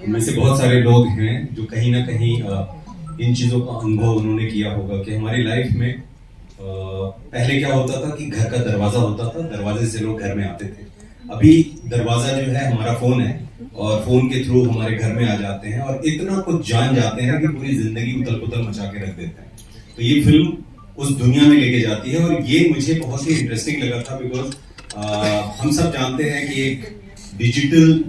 में से बहुत सारे लोग हैं जो कहीं ना कहीं इन चीज़ों का अनुभव उन्होंने किया होगा कि हमारी लाइफ में पहले क्या होता था कि घर का दरवाजा होता था, दरवाजे से लोग घर में आते थे। अभी दरवाजा जो है हमारा फोन है और फोन के थ्रू हमारे घर में आ जाते हैं और इतना कुछ जान जाते हैं कि पूरी जिंदगी उथल पुथल मचा के रख देते हैं। तो ये फिल्म उस दुनिया में लेके जाती है और ये मुझे बहुत ही इंटरेस्टिंग लगा था बिकॉज हम सब जानते हैं कि एक डिजिटल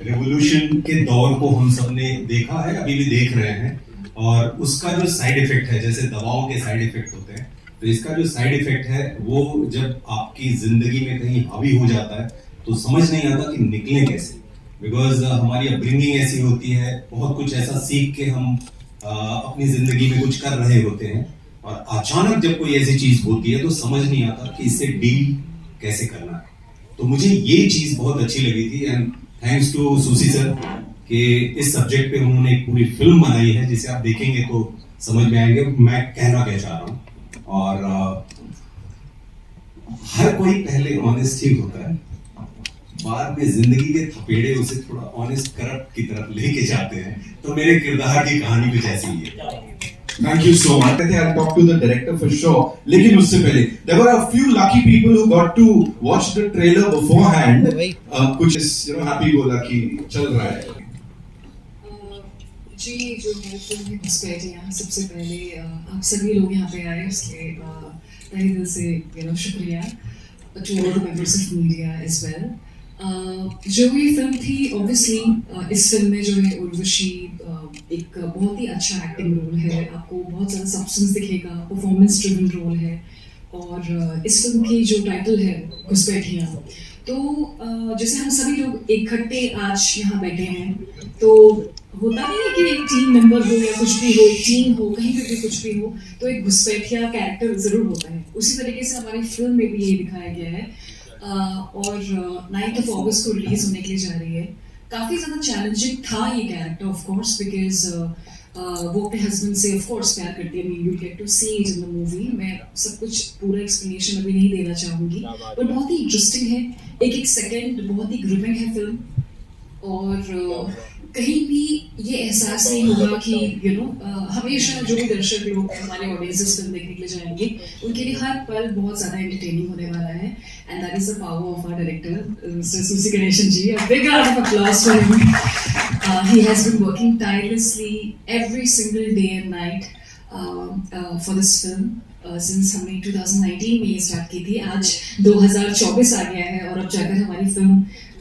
रिवॉल्यूशन के दौर को हम सब ने देखा है, अभी भी देख रहे हैं, और उसका जो साइड इफेक्ट है, जैसे दवाओं के साइड इफेक्ट होते हैं, तो इसका जो साइड इफेक्ट है वो जब आपकी जिंदगी में कहीं हावी हो जाता है तो समझ नहीं आता कि निकले कैसे। बिकॉज हमारी अपब्रिंगिंग ऐसी होती है, बहुत कुछ ऐसा सीख के हम अपनी जिंदगी में कुछ कर रहे होते हैं और अचानक जब कोई ऐसी चीज होती है तो समझ नहीं आता कि इससे डील कैसे करना है। तो मुझे ये चीज बहुत अच्छी लगी थी एंड थैंक्स टू सुसी सर कि इस सब्जेक्ट पे उन्होंने एक पूरी फिल्म बनाई है जिसे आप देखेंगे तो समझ में आएंगे मैं कहना क्या चाह रहा हूँ। और हर कोई पहले ऑनेस्ट ही होता है, बाद में जिंदगी के थपेड़े उसे थोड़ा ऑनेस्ट करप्ट की तरफ लेके जाते हैं। तो मेरे किरदार की कहानी कुछ ऐसी ही है। Thank you so much. I think I'll talk to the director for sure. लेकिन उससे पहले there were a few lucky people who got to watch the trailer beforehand. कुछ happy go lucky चल रहा है। जी जो है फिल्म में घुसपैठियाँ, सबसे पहले आप सभी लोग यहाँ पे आए उसके तहे दिल से शुक्रिया to all the members of media as well. जो ये फिल्म थी ऑब्वियसली इस फिल्म में जो है उर्वशी एक बहुत ही अच्छा एक्टिंग रोल है, आपको बहुत ज़्यादा सब्सटेंस दिखेगा, परफॉर्मेंस ड्रिवन रोल है। और इस फिल्म की जो टाइटल है घुसपैठियाँ, तो जैसे हम सभी लोग इकट्ठे आज यहाँ बैठे हैं तो होता नहीं है कि एक टीम मेंबर हो या कुछ भी हो, एक टीम हो, कहीं पे भी कुछ भी हो, तो एक घुसपैठिया कैरेक्टर ज़रूर होता है। उसी तरीके से हमारी फिल्म में भी ये दिखाया गया है और 9th of August को रिलीज होने के लिए जा रही है। काफ़ी ज़्यादा चैलेंजिंग था ये कैरेक्टर ऑफ कोर्स बिकॉज वो अपने हस्बैंड से ऑफ कोर्स प्यार करती है। You get to see it in the movie. मैं सब कुछ पूरा एक्सप्लेनेशन अभी नहीं देना चाहूँगी, पर बहुत ही इंटरेस्टिंग है। एक सेकेंड बहुत ही ग्रिपिंग है फिल्म और कहीं भी ये एहसास नहीं होगा कि हमेशा जो भी दर्शक लोग हमारे ऑडियंसेस फिल्म देखने के लिए जाएंगे उनके लिए हर पल बहुत ज़्यादा एंटरटेनिंग होने वाला है। And that is the power of our director mister Susi Ganeshan ji. A big round of applause for him. He has been working tirelessly every single day and night for this film. Since हमने 2019 में ये start की थी, आज 2024 आ गया है और अब जाकर हमारी फिल्म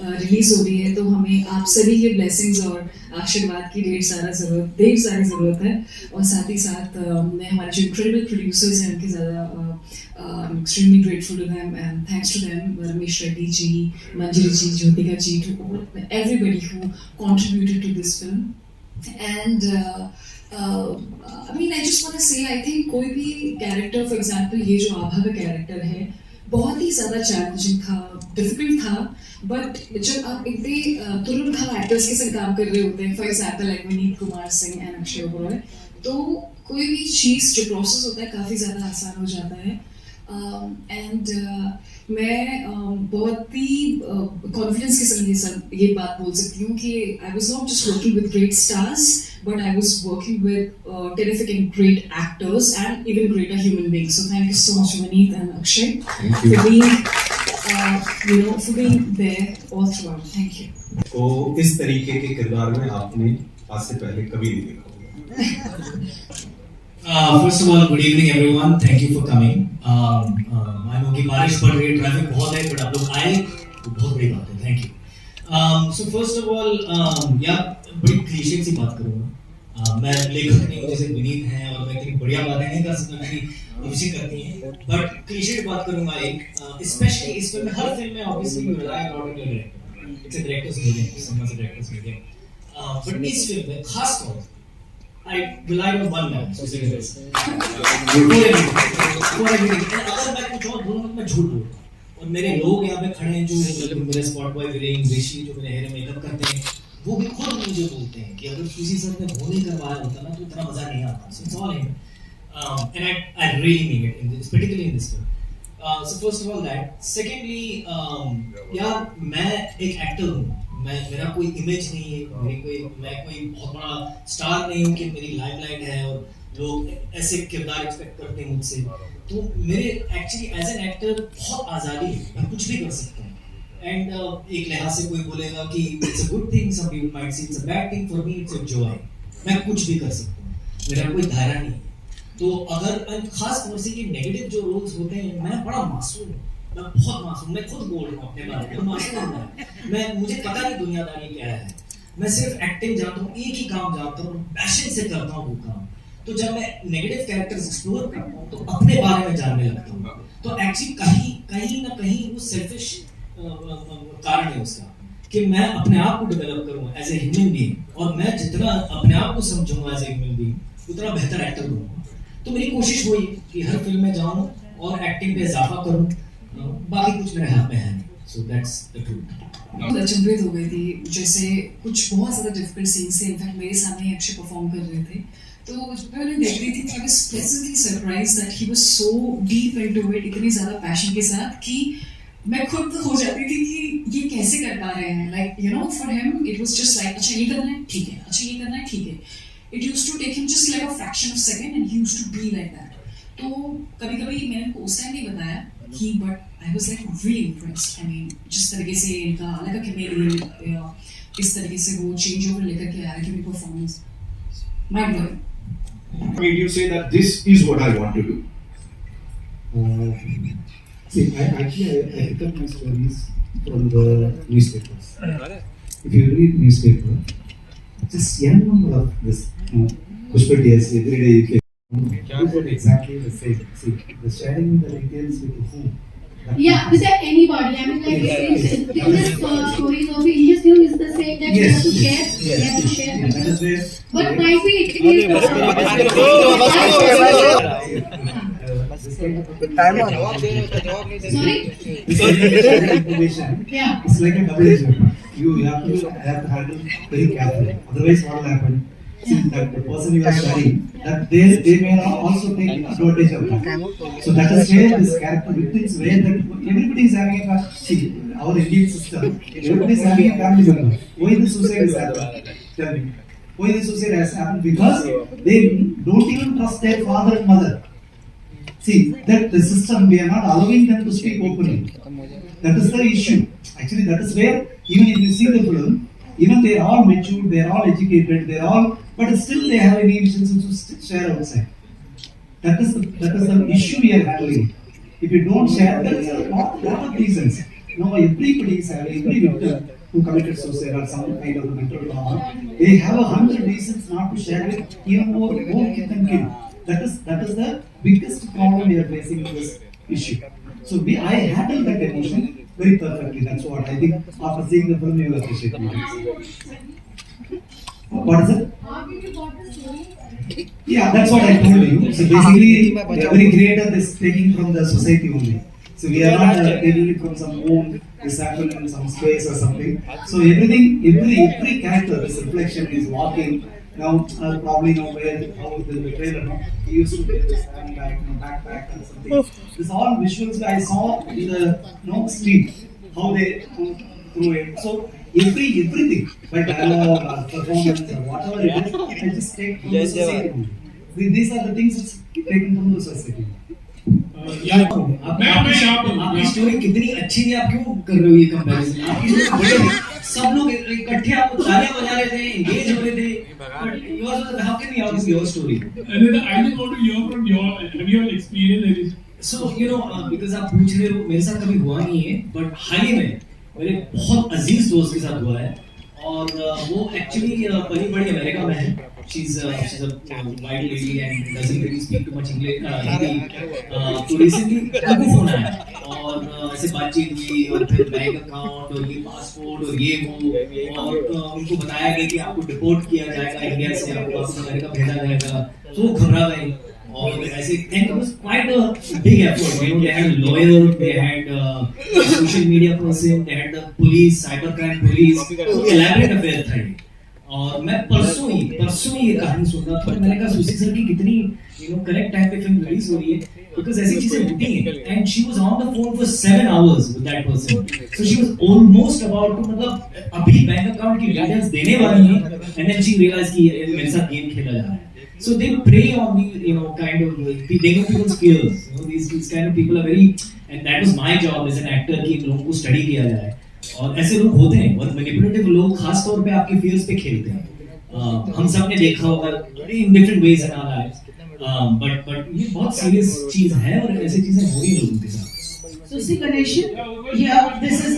रिलीज हो रही है, तो हमें आप सभी के ब्लेसिंग्स और आशीर्वाद की ढेर सारी ज़रूरत है। और साथ ही साथ मैं हमारे जो इनक्रेडिबल प्रोड्यूसर्स हैं उनके ज़्यादा extremely grateful to them and thanks to them, Ramesh Reddy ji, Manjari ji, Jyothika ji, to everybody who contributed to this film. And I mean, I just want to say, I think कोई भी कैरेक्टर, फॉर एग्जाम्पल ये जो आभा का कैरेक्टर है बहुत ही ज़्यादा चैलेंजिंग था, डिफिकल्ट था, बट जब आप इतने तुरंत हम एक्टर्स के साथ काम कर रहे होते हैं, for example like Vineet Kumar Singh and Akshay Oberoi, तो कोई भी चीज़ जो प्रोसेस होता है काफ़ी ज़्यादा आसान हो जाता है। एंड मैं बहुत ही कॉन्फिडेंस के साथ ये बात बोल सकती हूँ कि I was not just working with great stars but I was working with terrific and great actors and even greater human beings. So thank you so much, Vineet and Akshay, for being there all throughout. Thank you. तो इस तरीके के किरदार में आपने आज से पहले कभी नहीं देखा होगा। First of all, good evening everyone. Thank you for coming. I know कि बारिश पड़ रही है, ट्रैफिक बहुत है, but आप लोग आए तो बहुत बड़ी बात है। Thank you. So first of all, बड़ी क्लीशे सी बात करूँगा। मैं लेखक नहीं हूँ जैसे विनीत हैं और मैं इतनी बढ़िया बातें नहीं कर सकता मेरी रुचि करती हैं, बट क्लीशे बात करूँगा एक, स्पेशली इस फिल्म में, हर फिल्म में obviously you rely on your director, it's a director's medium, someone say director's medium, but इस फिल्म में खास तौर I rely on one man, so say for everything. अगर मैं कुछ और बोलूँगा तो मैं झूठ बोलूँगा, और मेरे लोग यहाँ पे खड़े हैं जो मेरे स्पॉट बॉय वीरेन ऋषि जो मेरे हेयर मेकअप करते हैं, वो भी खुद मुझे बोलते हैं कि अगर किसी सर ने वो नहीं करवाया होता ना तो इतना मजा नहीं आता। So it's all him and I really mean it in this, particularly in this film. So first of all that, secondly यार मैं एक एक्टर हूँ, मेरा कोई इमेज नहीं है, मैं कोई बहुत बड़ा स्टार नहीं हूँ कि मेरी लाइमलाइट है और लोग ऐसे किरदार एक्सपेक्ट करते हैं मुझसे। तो मेरे एक्चुअली एज एन एक्टर बहुत आज़ादी है, मैं कुछ भी कर सकता हूँ। एंड एक लिहाज से कोई बोलेगा कि it's a good thing, some people might say it's a bad thing, for me it's a joy. मैं कुछ भी कर सकता हूँ, मेरा कोई दायरा नहीं है। तो अगर खास तौर से ये नेगेटिव जो रोल्स होते हैं, मैं बड़ा मासूम हूँ, मैं बहुत मासूम, मैं खुद बोल रहा हूँ अपने बारे में, मासूम हूँ मैं, मुझे पता नहीं दुनियादारी क्या है। मैं सिर्फ एक्टिंग जानता हूँ, एक ही काम जानता हूँ, पैशन से करता हूँ वो काम। तो जब मैं नेगेटिव कैरेक्टर्स एक्सप्लोर करता हूँ तो अपने बारे में जानने लगता हूँ। तो एक्चुअली कहीं ना कहीं वो सेल्फिश कारण है उसका, कि मैं अपने आप को डेवलप करूँ एज ए ह्यूमन बीइंग, और मैं जितना अपने आप को समझूंगा एज ए ह्यूमन बीइंग उतना बेहतर एक्टर बनूंगा। तो मेरी कोशिश वही कि हर फिल्म में जाऊँ और एक्टिंग पे इजाफा करूँ, बाकी कुछ मेरे हाथ में है नहीं। So that's the truth. अचंभित हो गई थी, जैसे कुछ बहुत ज़्यादा डिफिकल्ट सीन्स थे, इनफैक्ट मेरे सामने ही अक्षय परफॉर्म कर रहे थे। तो जब मैं उन्हें देख रही थी तो I was pleasantly surprised that he was so deep into it, इतनी ज़्यादा पैशन के साथ कि मैं खुद हो जाती थी कि ये कैसे कर पा रहे हैं। Like you know, for him it was just like अच्छा ये करना है ठीक है, अच्छा ये करना है ठीक है। It used to take him just like a fraction of second and he used to be like that. तो कभी कभी मैंने उनको उस टाइम नहीं बताया कि, but I was like really impressed. I mean जिस तरीके से इनका अलग कैमेरा, इस तरीके से वो चेंज ओवर लेकर के आया कि मेरी performance mind blowing. Made you say that this is what I want to do? See, I pick up my stories from the newspapers. If you read newspaper, just n number of this Pushpa DS every day you can do exactly the same. See, the sharing the details with whom. Yeah, with anybody. I mean, like this stories of religious news is the same that you have to share. You have to share. That is where. But might be it is. Sorry. Information. Yeah. It's like a double-edged weapon. You have to handle very carefully. Otherwise, what will happen? See, that the person you are sharing, that they may not also take advantage of that. So that is where this character victims, where that everybody is having a see our Indian system, everybody is having a family member. Why the suicide has happened? Tell me. Why the suicide has happened? Because they don't even trust their father and mother. See, that the system, we are not allowing them to speak openly. That is the issue. Actually, that is where, even if you see the film, even they are all mature, they are all educated, they are all, but still they have inhibitions to share outside. That is the issue we are handling. If you don't share, there is a lot of reasons. Now, everybody is having, every victim who committed suicide or some kind of mental trauma, they have 100 reasons not to share with even more kith and kin. That is the biggest problem we are facing in this issue. So I handle that emotion very perfectly. That's what I think. After seeing the film, you will appreciate me. What is it? How did you got the story? Yeah, that's what I told you. So basically, every creator is taking from the society only. So we are not taking it from some moon, this happened in some space or something. So everything, every character, this reflection is walking. Now, probably know where, how the trailer, no? He used to wear this handbag, backpack and something. This all visuals I saw in the street, how they through it. So everything, by dialogue or performance or whatever it is, I just take from the society. These are the things that's taken from the society. आपकी story कितनी अच्छी थी, आप क्यों कर रहे हो ये कंपैरिजन? आपकी स्टोरी बड़े सब लोग इकट्ठे आपको तालियां बजा रहे थे, एंगेज हो रहे थे, but योurs, how can we out your story? And then I just want to hear from your experience. So you know, because आप पूछ रहे हो, मेरे साथ कभी हुआ नहीं है, बट हाल ही में मेरे बहुत अजीज दोस्त के साथ हुआ है, और वो एक्चुअली पली बड़ी अमेरिका में है। She's a white lady and doesn't really speak too much English. तो recently उनको फोन आया और ऐसे बातचीत हुई, और फिर बैंक अकाउंट और ये पासपोर्ट और ये वो, और उनको बताया गया कि आपको डिपोर्ट किया जाएगा इंडिया से, आपको वापस अमेरिका भेजा जाएगा। तो वो घबरा गए, और ऐसे and it was quite a big effort. You know, they had a lawyer, they had a social media person, they had the police, cybercrime police. तो elaborate affair था ये। और मैं परसों ही ये कहानी सुन रहा था, मैंने कहा सुशी सर की कितनी करेक्ट टाइम पे फिल्म रिलीज हो रही है। because ऐसी चीजें होती हैं, and she was on the phone for 7 hours with that person, so she was almost about to, मतलब अभी बैंक अकाउंट की डिटेल्स देने वाली हैं, and then she realized कि ये मेरे साथ गेम खेला जा रहा है. So they prey on the, you know, kind of, they know people's fears. You know, these kind of people are very, and that was my job as an actor कि इन लोगों को स्टडी किया जाए. और ऐसे लोग होते हैं, बहुत मैनिपुलेटिव लोग, खास तौर पे आपके fears पे खेलते हैं. हम सब ने देखा होगा in different ways in our lives. But ये बहुत सीरियस चीज है और ऐसी चीजें हो रही हैं लोगों के साथ. So see Ganesh, yeah, this is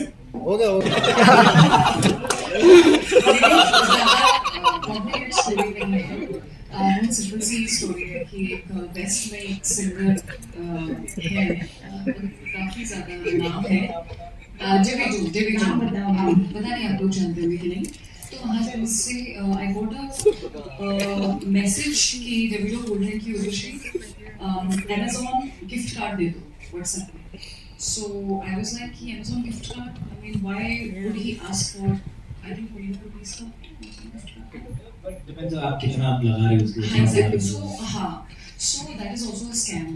simple सी स्टोरी है कि एक वेस्ट में एक सिंगर है, काफी ज्यादा नाम है, जेबी जो पता नहीं आप लोग जानते होंगे कि नहीं. तो वहाँ से मुझसे आई गॉट अ मैसेज कि जेबी जो बोल रहे हैं कि उर्वशी Amazon गिफ्ट कार्ड दे दो व्हाट्सएप में. So I was like कि Amazon gift card, I mean why would he ask for I think 20 rupees का Depends on आप कितना आप लगा रहे हो उसके ऊपर. Exactly. So that is also a scam.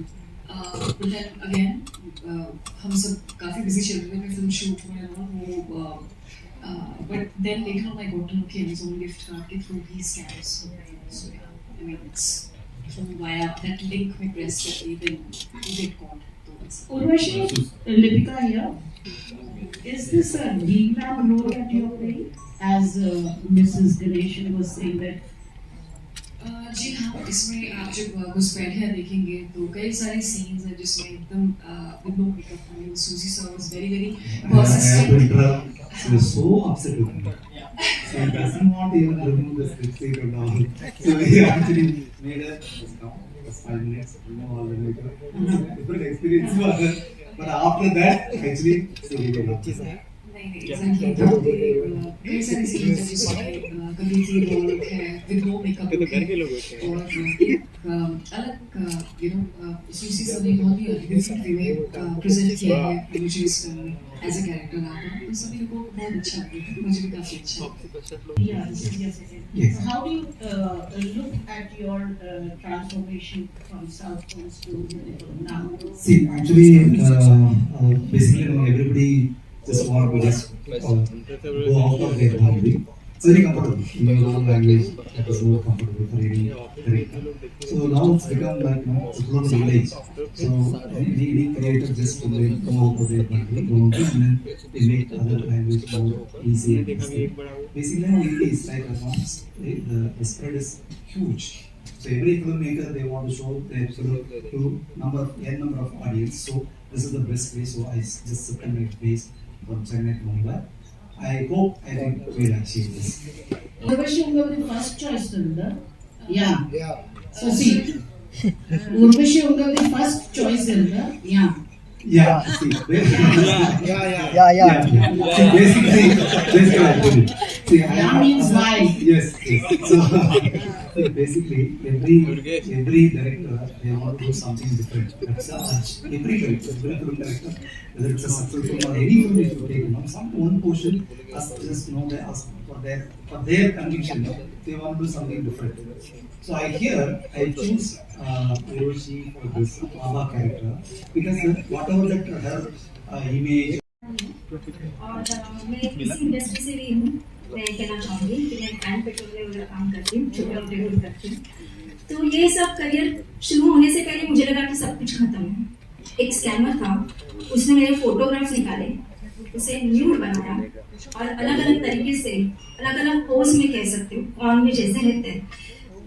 But then again, हम सब काफी busy चल रहे थे film shoot में ना वो. But then later on I got to know कि Amazon gift card के through he scams. So yeah, I mean it's through via that link we press that we get caught. Urvashi, Lipika here. Is this a lead man role that you're playing? As Mrs. Ganesh was saying that. जी हाँ, इसमें आप जब घुसपैठियाँ देखेंगे तो कई सारे scenes हैं जिसमें एकदम with no makeup. I mean, Susie sir was very persistent. She was so upset with me. She doesn't want to even remove the lipstick and all. So we actually made her just come, just 5 minutes, remove all the makeup. Different experience for her. But after that, actually, she really loved it. नहीं exactly तो कई सारी scenes हैं जिसमें कभी role है with no makeup और एक अलग यू नो सुसी सर ने बहुत ही डिफरेंट वे में प्रेजेंट किया है मुझे इस एज अ कैरेक्टर आता तो सभी को बहुत अच्छा लगा. मुझे भी काफी अच्छा. Yes. How do you look at your transformation from South Coast to now? See, actually, basically, you know, everybody just want to just go out of their boundary. It's very comfortable. In your own language, it is more comfortable for any director. So now it's become like, you know, it's a global village. So any creator just to come out of their boundary, and then they make other language more easy and easy. Basically, now it is like advanced. The spread is huge. So every filmmaker, they want to show their film to n number of audience. So this is the best way. So I just sit and make base from Chennai to Mumbai. I think we'll achieve this. Urvashi, you were the first choice, Nanda. Yeah. So see, Urvashi, you were the first choice, Nanda. Yeah. Yeah. See, yeah. See, basically, I put it. See, Yeah means why? Yes. So basically, every director, they want to do something different. That's every director, every film director, whether it's a successful film or any film that you take, you know, some one portion has just, you know, they ask for their conviction, you know, they want to do something different. So I choose Urvashi for this Baba character because whatever that her image. और मैं इसी industry से भी हूँ. मैं कहना चाहूँगी कि मैं पैन पेट्रोल में काम करती हूँ, छोटे मोटे रोल करती हूँ. तो ये सब करियर शुरू होने से पहले मुझे लगा कि सब कुछ खत्म है. एक स्कैमर था, उसने मेरे फोटोग्राफ्स निकाले, उसे न्यूड बनाया और अलग अलग तरीके से अलग अलग पोज में कह सकते हो कौन में जैसे रहते हैं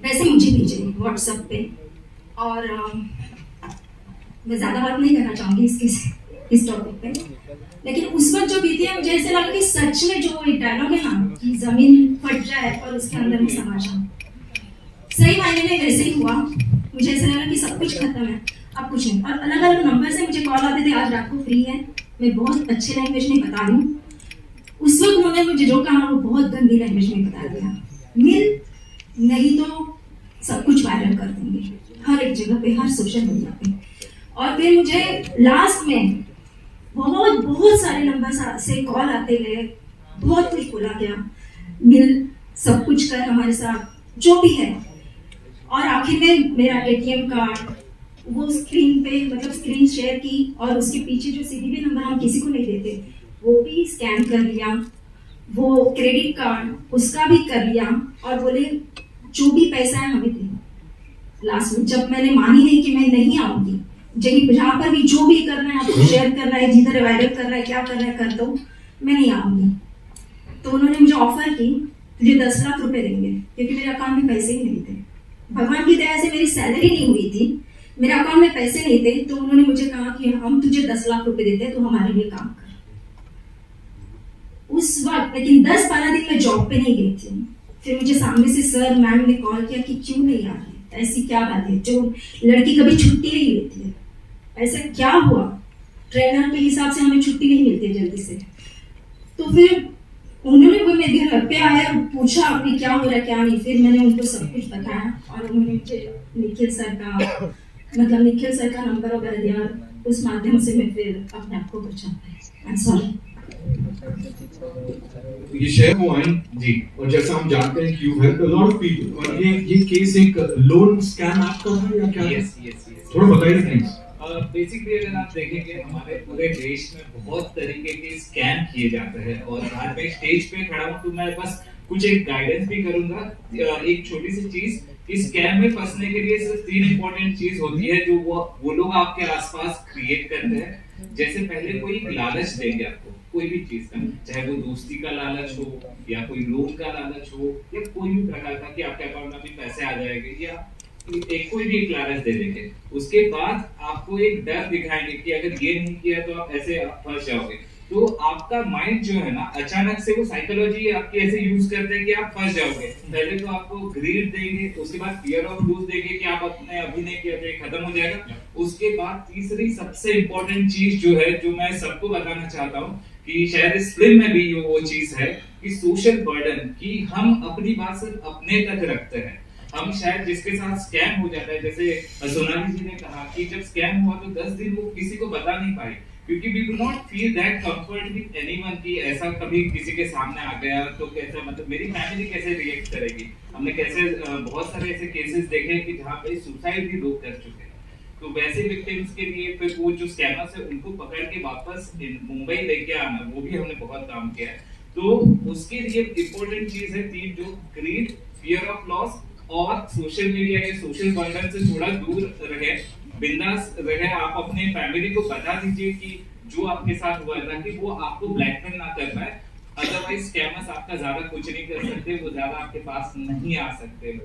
वैसे मुझे भेजे व्हाट्सएप पे. और मैं ज़्यादा बात नहीं करना चाहूँगी इस टॉपिक पे, लेकिन उस वक्त जो बीती है मुझे ऐसे लगा कि सच में जो डायलॉग है ना कि जमीन फट जाए और उसके अंदर में समा जाऊं, सही मायने में वैसे ही हुआ. मुझे ऐसा लगा कि सब कुछ खत्म है, अब कुछ नहीं. और अलग अलग नंबर से मुझे कॉल आते थे, आज रात को फ्री है, मैं बहुत अच्छे लैंग्वेज में बता रही हूँ. उस वक्त उन्होंने मुझे जो कहा वो बहुत गंदी लैंग्वेज में बता दिया, मिल नहीं तो सब कुछ वायरल कर देंगे हर एक जगह पे, हर सोशल मीडिया पे. और फिर मुझे लास्ट में बहुत सारे नंबर से कॉल आते गए, बहुत कुछ बोला गया, मिल सब कुछ कर हमारे साथ जो भी है. और आखिर में मेरा ATM कार्ड, वो स्क्रीन पे मतलब स्क्रीन शेयर की और उसके पीछे जो सीवीवी नंबर हम किसी को नहीं देते वो भी स्कैन कर लिया, वो क्रेडिट कार्ड उसका भी कर लिया और बोले जो भी पैसा है हमें दे। लास्ट में जब मैंने मानी नहीं कि मैं नहीं आऊंगी, जहाँ पर भी जो भी करना है आपको शेयर करना है, जिधर वायरल करना है, क्या करना है कर दो, मैं नहीं आऊंगी। तो उन्होंने मुझे ऑफर की तुझे 10 लाख रुपए देंगे, क्योंकि मेरे अकाउंट में पैसे ही नहीं थे। भगवान की दया से मेरी सैलरी नहीं हुई थी, मेरे अकाउंट में पैसे नहीं थे, तो उन्होंने मुझे कहा कि हम तुझे 10 लाख रुपए देते हैं, तो हमारे लिए काम कर। उस वक्त लेकिन 10-12 दिन मैं जॉब पे नहीं गई थी। फिर मुझे सामने से सर मैम ने कॉल किया कि क्यों नहीं आ रही, ऐसी क्या बात है, जो लड़की कभी छुट्टी नहीं लेती है, ऐसा क्या हुआ? ट्रेनर के हिसाब से हमें छुट्टी नहीं मिलती है जल्दी से। तो फिर उन्होंने वो मेरे घर पे आया और पूछा आपने क्या हो रहा है क्या नहीं। फिर मैंने उनको सब कुछ बताया और उन्होंने मुझे निखिल सर का नंबर वगैरह दिया, उस माध्यम से मैं फिर अपने आप को बचा पाई। सॉरी। ये शेयर हुआ है जी, और जैसा हम जानते हैं कि you help a lot of people, और ये केस एक लोन स्कैम ऐप का है या क्या? यस, थोड़ा बताइए प्लीज। बेसिकली अगर आप देखेंगे हमारे पूरे देश में बहुत तरीके के स्कैम किए जाते हैं, और आज मैं स्टेज पे खड़ा हूँ तो मैं बस कुछ एक गाइडेंस भी करूंगा। एक छोटी सी चीज, इस स्कैम में फंसने के लिए सिर्फ 3 इंपॉर्टेंट चीज होती है जो वो लोग आपके आसपास क्रिएट करते हैं। जैसे पहले कोई लालच देंगे आपको कोई भी चीज का, चाहे वो दोस्ती का लालच हो या कोई लोन का लालच हो या कोई भी प्रकार का कि आपके अकाउंट में भी पैसे आ जाएंगे, या कोई भी एक लालच दे देंगे। उसके बाद आपको एक डर दिखाएंगे कि अगर ये नहीं किया तो आप ऐसे फंस जाओगे। तो आपका माइंड जो है ना, अचानक से वो साइकोलॉजी आपकी ऐसे यूज करते हैं कि आप फंस जाओगे। पहले तो आपको ग्रीड देंगे, उसके बाद फियर ऑफ लूज देंगे कि आप अपने अभी नहीं किया तो ये खत्म हो जाएगा। उसके बाद तीसरी सबसे इंपॉर्टेंट चीज जो है, जो मैं सबको बताना चाहता हूँ कि शायद इस फिल्म में भी वो चीज है कि सोशल बर्डन, कि हम अपनी बात सिर्फ अपने तक रखते हैं। हम शायद जिसके साथ स्कैम हो जाता है, जैसे सोनाली जी ने कहा कि जब स्कैम हुआ तो 10 दिन वो किसी को बता नहीं पाए, क्योंकि we do not feel that comfort with anyone कि ऐसा कभी किसी के सामने आ गया तो कैसे, मतलब मेरी फैमिली कैसे रिएक्ट करेगी। हमने कैसे बहुत सारे ऐसे केसेस देखे कि जहाँ पे सुसाइड भी लोग कर चुके हैं। तो वैसे विक्टिम्स के लिए फिर वो जो स्कैमर्स है उनको पकड़ के वापस मुंबई लेके आना, वो भी हमने बहुत काम किया है। तो उसके लिए इंपॉर्टेंट चीज है 3, जो ग्रीड, फियर ऑफ लॉस और सोशल मीडिया के सोशल बर्डन से थोड़ा दूर रहे, बिंदास रहे। आप अपने फैमिली को बता दीजिए कि जो आपके साथ हुआ है, ताकि वो आपको ब्लैकमेल ना कर पाए। अदरवाइज स्कैमर्स आपका ज्यादा कुछ नहीं कर सकते, वो ज्यादा आपके पास नहीं आ सकते।